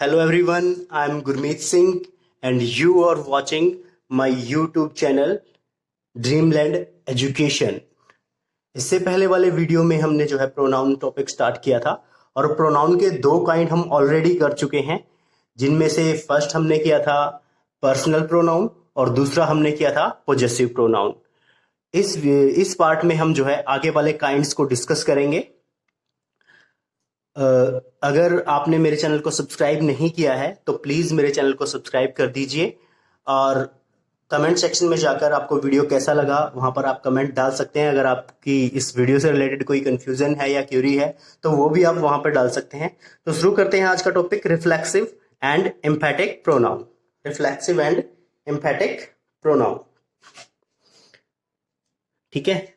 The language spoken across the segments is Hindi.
Hello everyone, I am Gurmeet Singh and you are watching my YouTube channel Dreamland Education। इससे पहले वाले वीडियो में हमने जो है प्रोनाउन टॉपिक स्टार्ट किया था और प्रोनाउन के दो काइंड हम ऑलरेडी कर चुके हैं, जिनमें से फर्स्ट हमने किया था पर्सनल प्रोनाउन और दूसरा हमने किया था पोजेसिव प्रोनाउन। इस पार्ट में हम जो है आगे वाले काइंड्स को डिस्कस करेंगे। अगर आपने मेरे चैनल को सब्सक्राइब नहीं किया है तो प्लीज मेरे चैनल को सब्सक्राइब कर दीजिए और कमेंट सेक्शन में जाकर आपको वीडियो कैसा लगा वहां पर आप कमेंट डाल सकते हैं। अगर आपकी इस वीडियो से रिलेटेड कोई कंफ्यूजन है या क्यूरी है तो वो भी आप वहां पर डाल सकते हैं। तो शुरू करते हैं आज का topic, reflexive and emphatic pronoun. Reflexive and emphatic pronoun, ठीक है।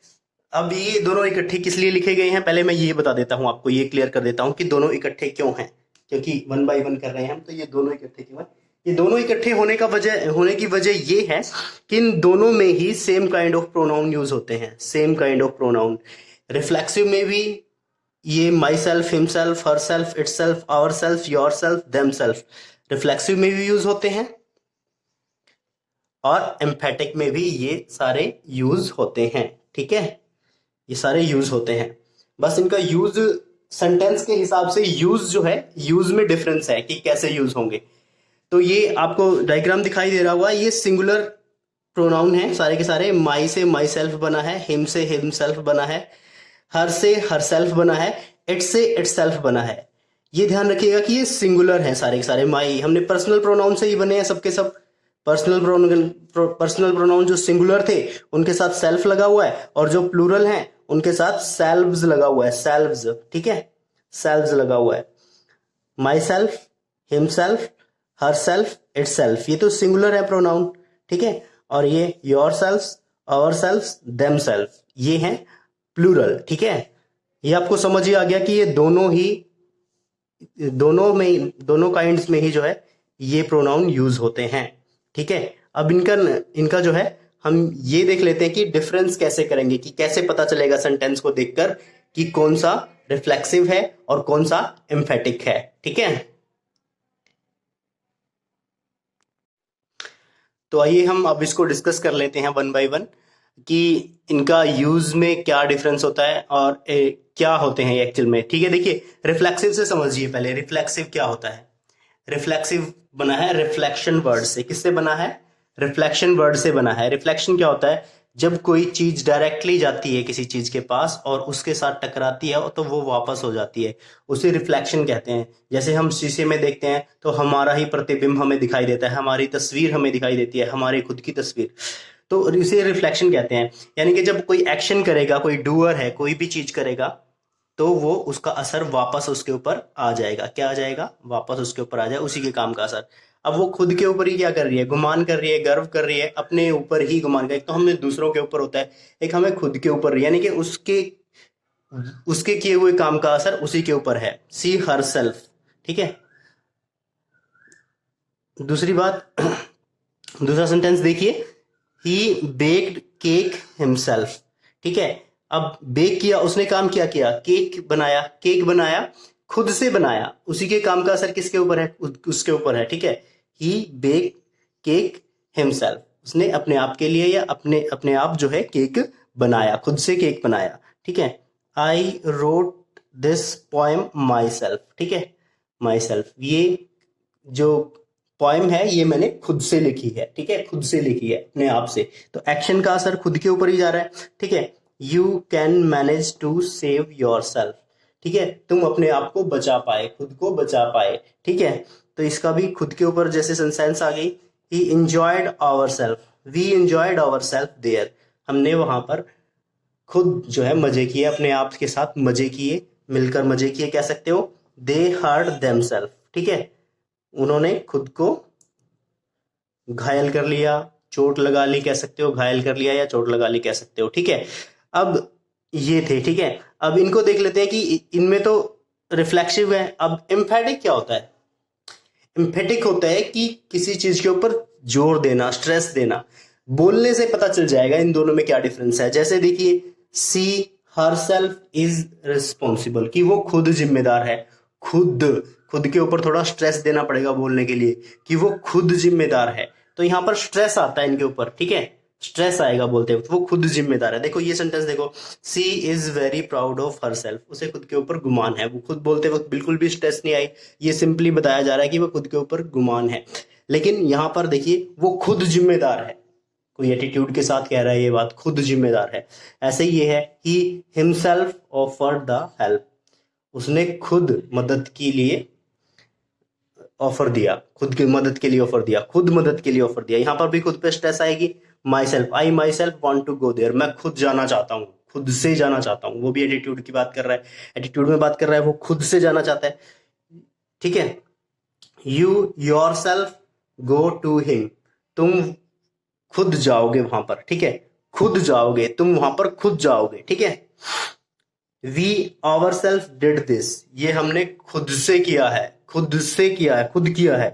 अब ये दोनों इकट्ठे किस लिए लिखे गए हैं पहले मैं ये बता देता हूं, आपको ये क्लियर कर देता हूं कि दोनों इकट्ठे क्यों हैं, क्योंकि वन बाय वन कर रहे हैं हम। तो ये दोनों इकट्ठे क्यों हैं? ये दोनों इकट्ठे होने की वजह ये है कि इन दोनों में ही same kind of pronoun use होते हैं। Same kind of pronoun reflexive में भी ये myself, himself, herself, itself, ourself, yourself, themself reflexive में भी यूज होते हैं और एम्फेटिक में भी ये सारे यूज होते हैं, ठीक है। ये सारे यूज होते हैं, बस इनका यूज सेंटेंस के हिसाब से यूज जो है, यूज में डिफरेंस है कि कैसे यूज होंगे। तो ये आपको डायग्राम दिखाई दे रहा होगा, ये सिंगुलर प्रोनाउन है सारे के सारे। माई से माई सेल्फ बना है, हिम से हिम सेल्फ बना है, हर से हर सेल्फ बना है, इट से इट सेल्फ बना है। ये ध्यान रखिएगा कि ये सिंगुलर है सारे के सारे। माई हमने पर्सनल प्रोनाउन से ही बने हैं सबके सब। पर्सनल प्रोनाउन जो सिंगुलर थे उनके साथ सेल्फ लगा हुआ है और जो प्लूरल हैं उनके साथ सेल्व्स लगा हुआ है, सेल्व्स, ठीक है, सेल्व्स लगा हुआ है। Myself, himself, herself, itself, ये तो सिंगुलर है प्रोनाउन, ठीक है। और ये yourself, ourself, themself, ये हैं प्लूरल, ठीक है। ये आपको समझ ही आ गया कि ये दोनों काइंड्स में ही जो है ये प्रोनाउन यूज होते हैं, ठीक है। अब इनका जो है हम ये देख लेते हैं कि डिफरेंस कैसे करेंगे, कि कैसे पता चलेगा सेंटेंस को देखकर कि कौन सा रिफ्लेक्सिव है और कौन सा एम्फेटिक है, ठीक है। तो आइए हम अब इसको डिस्कस कर लेते हैं वन बाय वन कि इनका यूज में क्या डिफरेंस होता है और क्या होते हैं एक्चुअल में, ठीक है। देखिए रिफ्लेक्सिव से समझिए पहले, रिफ्लेक्सिव क्या होता है। रिफ्लेक्सिव बना है रिफ्लेक्शन वर्ड से। किससे बना है? रिफ्लेक्शन वर्ड से बना है। रिफ्लेक्शन क्या होता है? जब कोई चीज डायरेक्टली जाती है किसी चीज के पास और उसके साथ टकराती है तो वो वापस हो जाती है, उसे रिफ्लेक्शन कहते हैं। जैसे हम शीशे में देखते हैं तो हमारा ही प्रतिबिंब हमें दिखाई देता है, हमारी तस्वीर हमें दिखाई देती है, हमारी खुद की तस्वीर, तो इसे रिफ्लेक्शन कहते हैं। यानी कि जब कोई एक्शन करेगा, कोई डूअर है, कोई भी चीज करेगा तो वो उसका असर वापस उसके ऊपर आ जाएगा। क्या आ जाएगा? वापस उसके ऊपर आ जाए, उसी के काम का असर। अब वो खुद के ऊपर ही क्या कर रही है? गुमान कर रही है, गर्व कर रही है, अपने ऊपर ही गुमान कर। एक तो हमें दूसरों के ऊपर होता है, एक हमें खुद के ऊपर, यानी कि उसके किए हुए काम का असर उसी के ऊपर है। सी हर सेल्फ, ठीक है। दूसरी बात, दूसरा सेंटेंस देखिए, ही बेक्ड केक हिमसेल्फ, ठीक है। अब बेक किया, उसने काम क्या किया? केक बनाया। केक बनाया, खुद से बनाया, उसी के काम का असर किसके ऊपर है? उसके ऊपर है, ठीक है। ही बेक केक हिमसेल्फ, उसने अपने आप के लिए या अपने आप जो है केक बनाया, खुद से केक बनाया, ठीक है। I wrote this poem my self, ठीक है। माई सेल्फ, ये जो पोएम है ये मैंने खुद से लिखी है, ठीक है, खुद से लिखी है, अपने आप से। तो एक्शन का असर खुद के ऊपर ही जा रहा है, ठीक है। You can manage to save yourself, ठीक है, तुम अपने आप को बचा पाए, खुद को बचा पाए, ठीक है। तो इसका भी खुद के ऊपर जैसे सेंस आ गई। He enjoyed ourself, we enjoyed ourself there, हमने वहां पर खुद जो है मजे किए, अपने आप के साथ मजे किए, मिलकर मजे किए, कह सकते हो। दे हर्ट देम सेल्फ, ठीक है, उन्होंने खुद को घायल कर लिया, चोट लगा ली कह सकते हो, घायल कर लिया या चोट लगा ली कह सकते हो, ठीक है। अब ये थे, ठीक है। अब इनको देख लेते हैं कि इनमें तो रिफ्लेक्सिव है। अब एम्फेटिक क्या होता है? एम्फेटिक होता है कि किसी चीज के ऊपर जोर देना, स्ट्रेस देना। बोलने से पता चल जाएगा इन दोनों में क्या डिफरेंस है। जैसे देखिए, सी हर सेल्फ इज रिस्पॉन्सिबल, कि वो खुद जिम्मेदार है, खुद, खुद के ऊपर थोड़ा स्ट्रेस देना पड़ेगा बोलने के लिए कि वो खुद जिम्मेदार है। तो यहाँ पर स्ट्रेस आता है इनके ऊपर, ठीक है, स्ट्रेस आएगा बोलते वक्त, वो खुद जिम्मेदार है। देखो ये सेंटेंस देखो, she is very proud of herself, उसे खुद के ऊपर गुमान है। वो खुद बोलते वक्त बिल्कुल भी स्ट्रेस नहीं आई, ये सिंपली बताया जा रहा है कि वो खुद के ऊपर गुमान है। लेकिन यहाँ पर देखिए वो खुद जिम्मेदार है, कोई एटीट्यूड के साथ कह रहा है ये बात, खुद जिम्मेदार है। ऐसे ही ये है, he himself offered the help, उसने खुद मदद के लिए ऑफर दिया, खुद की मदद के लिए ऑफर दिया, खुद मदद के लिए ऑफर दिया। यहाँ पर भी खुद पे स्ट्रेस आएगी, myself, I myself want to go there, मैं खुद जाना चाहता हूँ, खुद से जाना चाहता हूँ। वो भी एटीट्यूड की बात कर रहा है, एटीट्यूड में बात कर रहा है, वो खुद से जाना चाहता है, ठीक है। You yourself go to him, तुम खुद जाओगे वहां पर, ठीक है, खुद जाओगे, तुम वहां पर खुद जाओगे, ठीक है। We ourself did this, ये हमने खुद से किया है, खुद से किया है, खुद किया है,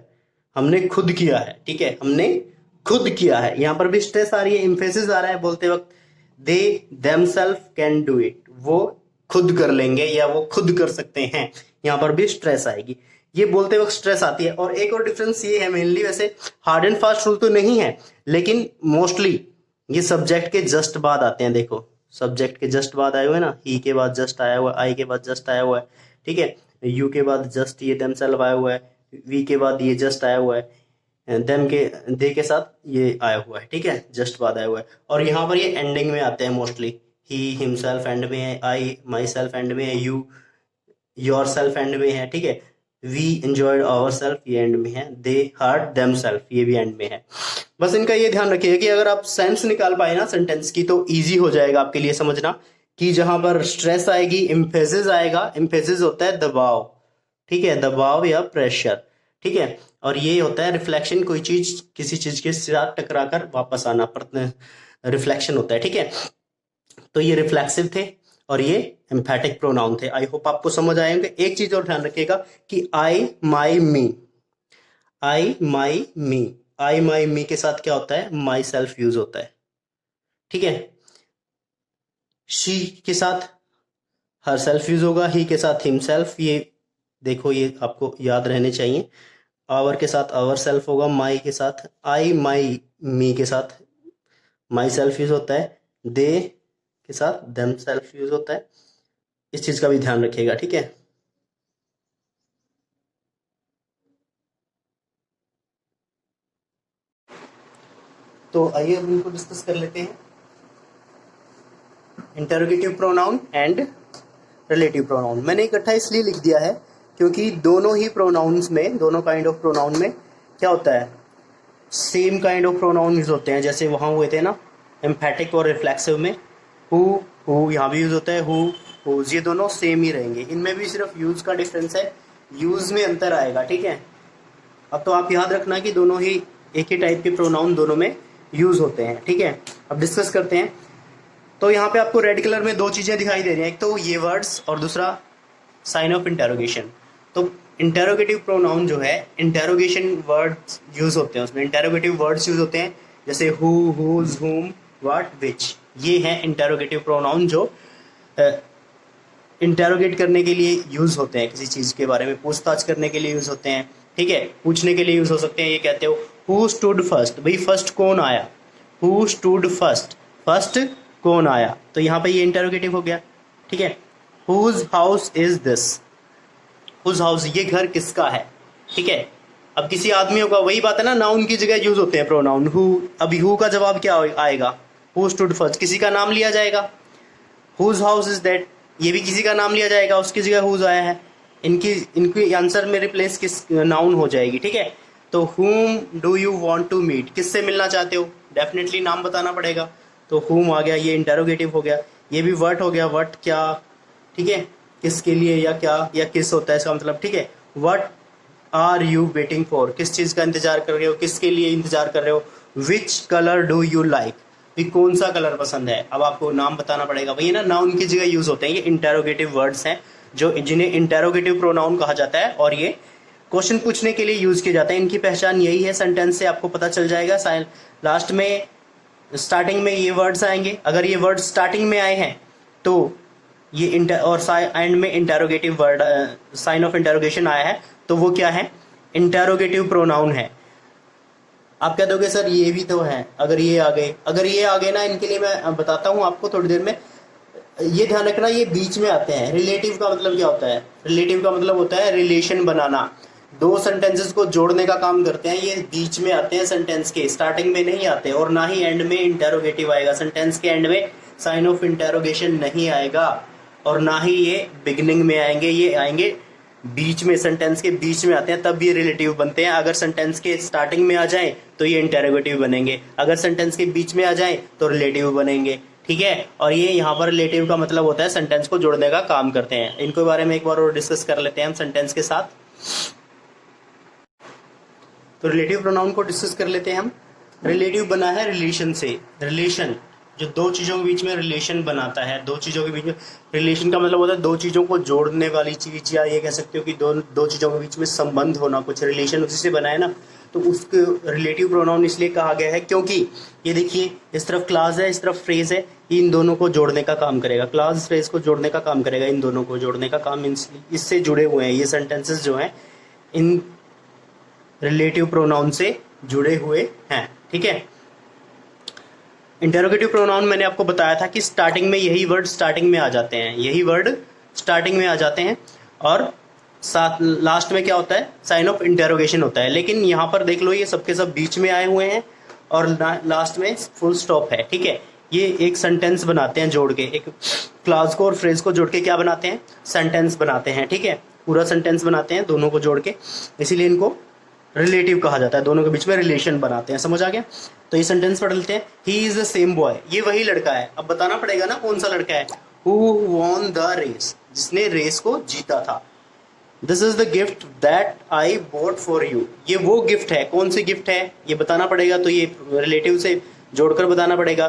हमने खुद किया है, ठीक है, हमने खुद किया है। यहां पर भी स्ट्रेस आ रही है, इम्फेसिस आ रहा है बोलते वक्त, they themselves can do it, वो खुद कर लेंगे या वो खुद कर सकते हैं, यहां पर भी स्ट्रेस आएगी। ये बोलते वक्त स्ट्रेस आती है। और एक और डिफरेंस ये है, मेनली वैसे हार्ड एंड फास्ट रूल तो नहीं है, लेकिन मोस्टली ये सब्जेक्ट के जस्ट बाद आते हैं। देखो सब्जेक्ट के जस्ट बाद आए हुए ना, ही के बाद जस्ट आया हुआ है, आई के बाद जस्ट आया हुआ है, ठीक है, यू के बाद जस्ट ये देमसेल्फ आया हुआ है, वी के बाद ये जस्ट आया हुआ है, देम के दे के साथ ये आया हुआ है, ठीक है, जस्ट बाद आया हुआ है। और यहाँ पर ये एंडिंग में आते हैं मोस्टली, ही हिमसेल्फ एंड में है, आई माई सेल्फ एंड में है, यू योर सेल्फ एंड में है, ठीक है, वी एंजॉयड आवर सेल्फ ये एंड में है, दे हर्ट देम सेल्फ ये भी एंड में है। बस इनका ये ध्यान रखिएगा कि अगर आप सेंस निकाल पाए ना सेंटेंस की तो इजी हो जाएगा आपके लिए समझना कि जहां पर स्ट्रेस आएगी एम्फेसिस आएगा, एम्फेसिस होता है दबाव, ठीक है, दबाव या प्रेशर, ठीक है, और ये होता है रिफ्लेक्शन, कोई चीज किसी चीज के साथ टकरा कर वापस आना, रिफ्लेक्शन होता है, ठीक है। तो ये रिफ्लेक्सिव थे और ये एम्फेटिक प्रोनाउन थे। आई होप आपको समझ आएंगे। एक चीज और ध्यान रखिएगा कि आई माई मी, आई माई मी, आई माई मी के साथ क्या होता है, माई सेल्फ यूज होता है, ठीक है। शी के साथ हर सेल्फ यूज होगा, ही के साथ हिम सेल्फ, ये देखो ये आपको याद रहने चाहिए। आवर के साथ आवर सेल्फ होगा, माई के साथ आई माई मी के साथ माई सेल्फ यूज होता है, दे के साथ देम सेल्फ यूज होता है। इस चीज का भी ध्यान रखिएगा, ठीक है। तो आइए अब इनको डिस्कस कर लेते हैं, interrogative pronoun and relative pronoun. मैंने इकट्ठा इसलिए लिख दिया है क्योंकि दोनों ही प्रोनाउंस में, दोनों काइंड ऑफ प्रोनाउन में क्या होता है, same kind of pronoun use होते हैं। जैसे वहां हुए थे ना एम्फेटिक और रिफ्लेक्सिव में, हु यहाँ भी यूज होता है, हुज, ये दोनों सेम ही रहेंगे। इनमें भी सिर्फ यूज का डिफरेंस है, यूज में अंतर आएगा, ठीक है। अब तो आप याद रखना कि दोनों ही एक ही टाइप के प्रोनाउन दोनों में यूज होते हैं, ठीक है। अब डिस्कस करते हैं। तो यहाँ पे आपको रेड कलर में दो चीजें दिखाई दे रही हैं, एक तो ये वर्ड्स और दूसरा साइन ऑफ इंटेरोगेशन। तो इंटेरोगेटिव प्रोनाउन जो है, इंटेरोगेशन वर्ड्स यूज होते हैं उसमें, इंटेरोगेटिव वर्ड्स यूज होते हैं, जैसे हु, हुज, हुम, व्हाट, विच। ये है इंटेरोगेटिव प्रोनाउन जो इंटेरोगेट करने के लिए यूज होते हैं, किसी चीज के बारे में पूछताछ करने के लिए यूज होते हैं, ठीक है, पूछने के लिए यूज हो सकते हैं। ये कहते हो हु स्टूड फर्स्ट, भाई फर्स्ट कौन आया, हु स्टूड फर्स्ट, फर्स्ट कौन आया, तो यहाँ पे ये इंटेरोगेटिव हो गया, ठीक है। Whose house is this, whose house, ये घर किसका है, ठीक है। अब किसी आदमियों का, वही बात है ना, नाउन की जगह यूज होते हैं प्रोनाउन, हु। अभी हु का जवाब क्या आएगा, हु स्टूड फर्स्ट, किसी का नाम लिया जाएगा। हुज हाउस इज दैट, ये भी किसी का नाम लिया जाएगा, उसकी जगह हुज आया है, इनकी आंसर में रिप्लेस किस नाउन हो जाएगी, ठीक है। तो whom do you want to meet, किससे मिलना चाहते हो, डेफिनेटली नाम बताना पड़ेगा, तो whom आ गया, ये इंटेरोगेटिव हो गया। ये भी व्हाट हो गया, व्हाट क्या, ठीक है, किसके लिए या क्या या किस होता है इसका मतलब, ठीक है। What are you waiting for, किस चीज का इंतजार कर रहे हो, किसके लिए इंतजार कर रहे हो। Which colour do you like, भी कौन सा कलर पसंद है, अब आपको नाम बताना पड़ेगा। भैया ना नाउन की जगह यूज होते हैं, ये इंटेरोगेटिव वर्ड्स हैं जो जिन्हें इंटेरोगेटिव प्रोनाउन कहा जाता है, और ये क्वेश्चन पूछने के लिए यूज किए जाते हैं। इनकी पहचान यही है, सेंटेंस से आपको पता चल जाएगा। लास्ट में, स्टार्टिंग में ये वर्ड्स आएंगे, अगर ये वर्ड्स स्टार्टिंग में आए हैं तो ये और एंड में interrogative word sign of interrogation आया है, तो वो क्या है, इंटेरोगेटिव प्रोनाउन है। आप कह दोगे सर ये भी तो है, अगर ये आ गए ना, इनके लिए मैं बताता हूँ आपको थोड़ी देर में। ये ध्यान रखना, ये बीच में आते हैं। रिलेटिव का मतलब क्या होता है, रिलेटिव का मतलब होता है रिलेशन बनाना, दो सेंटेंसेस को जोड़ने का काम करते हैं। ये बीच में आते हैं सेंटेंस के, स्टार्टिंग में नहीं आते, और ना ही एंड में इंटेरोगेटिव आएगा। सेंटेंस के एंड में साइन ऑफ इंटेरोगेशन नहीं आएगा, और ना ही ये बिगिनिंग में आएंगे, ये आएंगे बीच में, सेंटेंस के बीच में आते हैं, तब ये रिलेटिव बनते हैं। अगर सेंटेंस के स्टार्टिंग में आ जाए तो ये इंटेरोगेटिव बनेंगे, अगर सेंटेंस के बीच में आ जाए तो रिलेटिव बनेंगे, ठीक है। और ये यहाँ पर रिलेटिव का मतलब होता है सेंटेंस को जोड़ने का काम करते हैं। इनको बारे में एक बार और डिस्कस कर लेते हैं हम सेंटेंस के साथ। तो रिलेटिव प्रोनाउन को डिस्कस कर लेते हैं हम। रिलेटिव बना है रिलेशन से, रिलेशन जो दो चीजों के बीच में रिलेशन बनाता है, दो चीजों के बीच में रिलेशन का मतलब होता है दो चीजों को जोड़ने वाली चीज, या ये कह सकते हो कि दो चीजों के बीच में संबंध होना, कुछ रिलेशन उसी से बना है ना, तो उसके रिलेटिव प्रोनाउन इसलिए कहा गया है क्योंकि ये देखिए इस तरफ क्लास है, इस तरफ फ्रेज है, इन दोनों को जोड़ने का काम करेगा, क्लास फ्रेज को जोड़ने का काम करेगा, इन दोनों को जोड़ने का काम इससे जुड़े हुए हैं। ये सेंटेंसेस जो हैं इन रिलेटिव प्रोनाउन से जुड़े हुए हैं, ठीक है। इंटेरोगेटिव प्रोनाउन मैंने आपको बताया था कि स्टार्टिंग में यही वर्ड स्टार्टिंग में आ जाते हैं, यही वर्ड स्टार्टिंग में आ जाते हैं, और साथ लास्ट में क्या होता है, साइन ऑफ इंटेरोगेशन होता है। लेकिन यहाँ पर देख लो ये सबके सब बीच में आए हुए हैं और लास्ट में फुल स्टॉप है, ठीक है। ये एक सेंटेंस बनाते हैं जोड़ के, एक क्लास को और फ्रेज को जोड़ के क्या बनाते हैं, सेंटेंस बनाते हैं, ठीक है। पूरा सेंटेंस बनाते हैं दोनों को जोड़ के, इसीलिए इनको रिलेटिव कहा जाता है, दोनों के बीच में रिलेशन बनाते हैं। समझ आ गया। तो ये सेंटेंस पढ़ लेते हैं। He is the same boy, ये वही लड़का है। अब बताना पड़ेगा ना कौन सा लड़का है। हु वॉन द रेस, जिसने रेस को जीता था। This is the gift that I bought for you, ये वो गिफ्ट है। कौन सी गिफ्ट है ये बताना पड़ेगा, तो ये रिलेटिव से जोड़कर बताना पड़ेगा।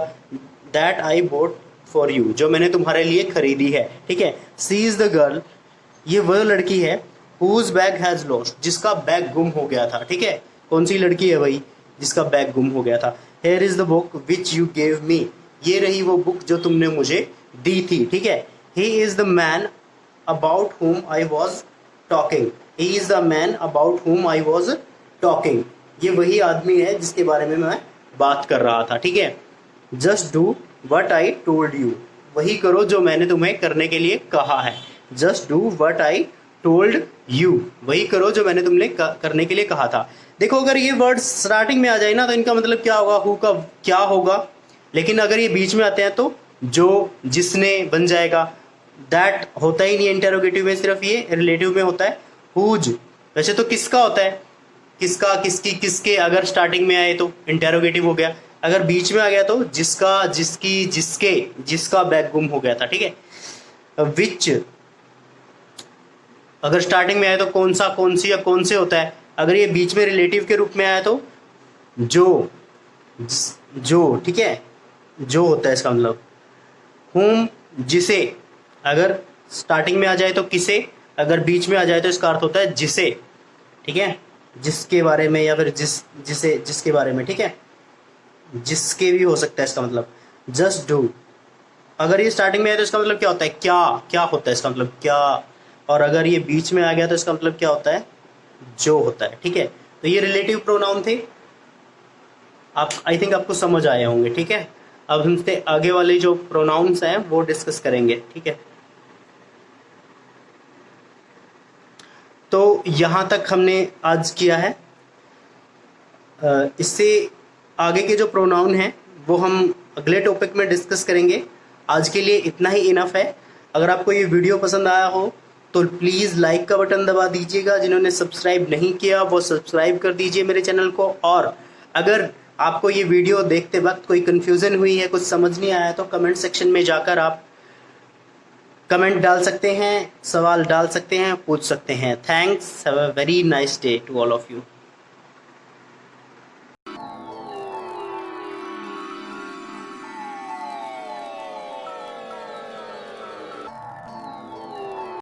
That I bought for you, जो मैंने तुम्हारे लिए खरीदी है, ठीक है। सी इज द गर्ल, ये वह लड़की है। Whose bag has lost, जिसका बैग गुम हो गया था, ठीक है। कौन सी लड़की है भाई, जिसका बैग गुम हो गया था। Here is the book which you gave me, ये रही वो बुक जो तुमने मुझे दी थी, ठीक है। He is the man about whom I was talking, he is the man about whom I was talking, ये वही आदमी है जिसके बारे में मैं बात कर रहा था, ठीक है। Just do what I told you, वही करो जो मैंने तुम्हें करने के लिए कहा है। Just do what I told you, वही करो जो मैंने तुमने करने के लिए कहा था। देखो अगर ये वर्ड स्टार्टिंग में आ जाए ना तो इनका मतलब क्या होगा, हु का क्या होगा। लेकिन अगर ये बीच में आते हैं तो जो, जिसने बन जाएगा। दैट होता ही नहीं इंटेरोगेटिव में, सिर्फ ये रिलेटिव में होता है हुज। वैसे तो किसका होता है, किसका, किसकी, किसके, अगर स्टार्टिंग में आए तो इंटेरोगेटिव हो गया, अगर बीच में आ गया तो जिसका, जिसकी, जिसके, जिसका बैग गुम हो गया था, ठीक है। विच अगर स्टार्टिंग में आया तो कौन सा, कौन सी या कौन से होता है। अगर ये बीच में रिलेटिव के रूप में आया तो जो, जो, ठीक है, जो होता है इसका मतलब। हुम, जिसे, अगर स्टार्टिंग में आ जाए तो किसे, अगर बीच में आ जाए तो इसका अर्थ होता है जिसे, ठीक है, जिसके बारे में, या फिर जिसे, जिसके बारे में, ठीक है, जिसके भी हो सकता है इसका मतलब। जस्ट डू, अगर ये स्टार्टिंग में आया तो इसका मतलब क्या होता है, क्या, क्या होता है इसका मतलब क्या। और अगर ये बीच में आ गया तो इसका मतलब क्या होता है, जो होता है, ठीक है। तो ये रिलेटिव प्रोनाउन थे, आप आई थिंक आपको समझ आए होंगे, ठीक है। अब हमसे आगे वाले जो प्रोनाउंस हैं वो डिस्कस करेंगे, ठीक है। तो यहाँ तक हमने आज किया है। इससे आगे के जो प्रोनाउन हैं वो हम अगले टॉपिक में डिस्कस करेंगे। आज के लिए इतना ही इनफ है। अगर आपको ये वीडियो पसंद आया हो तो प्लीज़ लाइक का बटन दबा दीजिएगा। जिन्होंने सब्सक्राइब नहीं किया वो सब्सक्राइब कर दीजिए मेरे चैनल को। और अगर आपको ये वीडियो देखते वक्त कोई कन्फ्यूज़न हुई है, कुछ समझ नहीं आया, तो कमेंट सेक्शन में जाकर आप कमेंट डाल सकते हैं, सवाल डाल सकते हैं, पूछ सकते हैं। Thanks, have a very nice day to all of you.